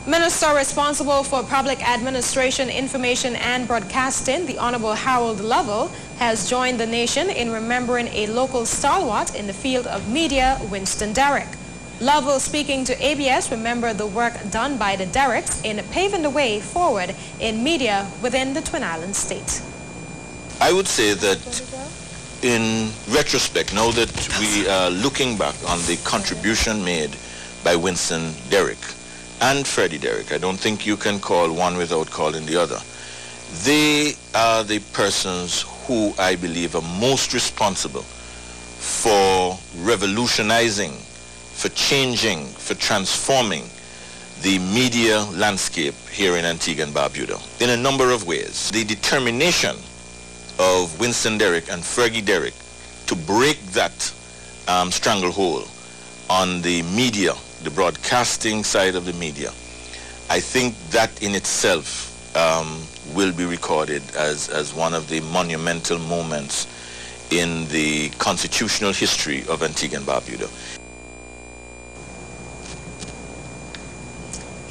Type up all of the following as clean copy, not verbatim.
Minister responsible for Public Administration, Information and Broadcasting, the Honorable Harold Lovell, has joined the nation in remembering a local stalwart in the field of media, Winston Derrick. Lovell, speaking to ABS, remembered the work done by the Derricks in paving the way forward in media within the Twin Islands state. I would say that in retrospect, now that we are looking back on the contribution made by Winston Derrick and Freddie Derrick, I don't think you can call one without calling the other. They are the persons who I believe are most responsible for revolutionizing, for changing, for transforming the media landscape here in Antigua and Barbuda in a number of ways. The determination of Winston Derrick and Fergie Derrick to break that stranglehold on the media, the broadcasting side of the media, I think that in itself will be recorded as one of the monumental moments in the constitutional history of Antigua and Barbuda.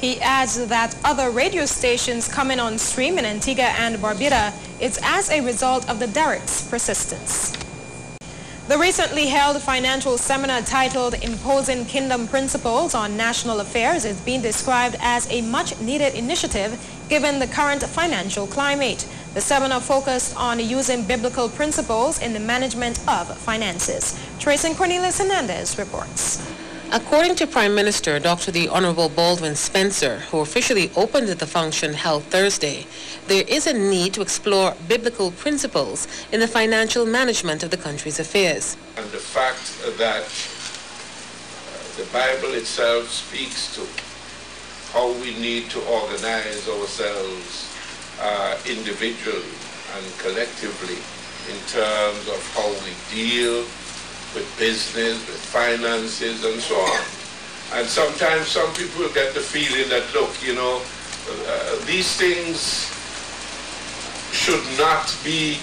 He adds that other radio stations coming on stream in Antigua and Barbuda is as a result of the Derricks' persistence. The recently held financial seminar titled Imposing Kingdom Principles on National Affairs is being described as a much-needed initiative given the current financial climate. The seminar focused on using biblical principles in the management of finances. Tracy Cornelius Hernandez reports. According to Prime Minister Dr. the Honorable Baldwin Spencer, who officially opened the function held Thursday, there is a need to explore biblical principles in the financial management of the country's affairs. And the fact that the Bible itself speaks to how we need to organize ourselves individually and collectively in terms of how we deal with business, with finances, and so on. And sometimes some people get the feeling that, look, you know, these things should not be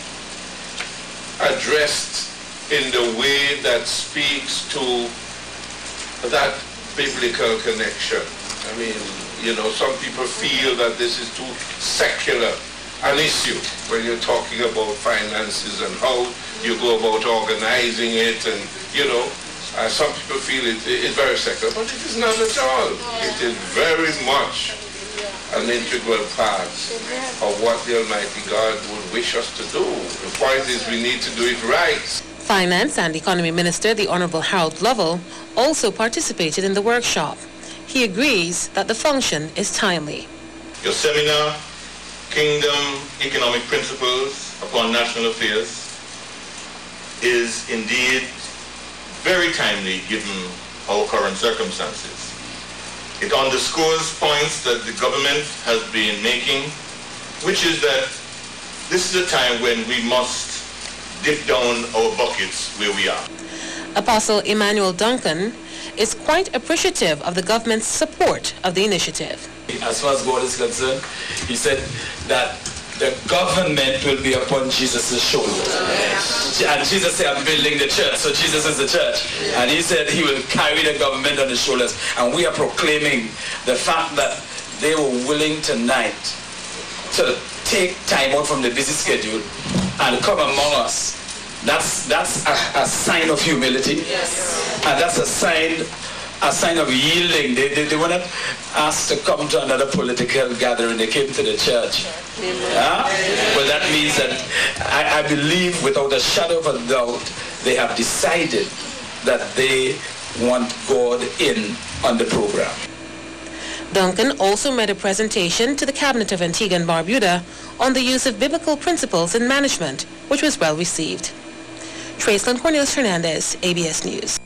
addressed in the way that speaks to that biblical connection. I mean, you know, some people feel that this is too secular an issue when you're talking about finances and how you go about organizing it, and you know, some people feel it's very secular, but it is not at all. It is very much an integral part of what the Almighty God would wish us to do. The point is we need to do it right. Finance and Economy Minister, the Honorable Harold Lovell, also participated in the workshop. He agrees that the function is timely. Your seminar, Kingdom Economic Principles upon National Affairs, is indeed very timely given our current circumstances. It underscores points that the government has been making, which is that this is a time when we must dip down our buckets where we are. Apostle Emmanuel Duncan is quite appreciative of the government's support of the initiative. As far as God is concerned, he said that the government will be upon Jesus' shoulders. Yes. And Jesus said, I'm building the church, so Jesus is the church. Yes. And he said he will carry the government on his shoulders. And we are proclaiming the fact that they were willing tonight to take time out from the busy schedule and come among us. That's a sign of humility. Yes. And that's a sign of yielding. They were not asked to come to another political gathering. They came to the church. Well, that means that I believe without a shadow of a doubt, they have decided that they want God in on the program. Duncan also made a presentation to the Cabinet of Antigua and Barbuda on the use of biblical principles in management, which was well received. Tracelyn Cornelius Hernandez, ABS News.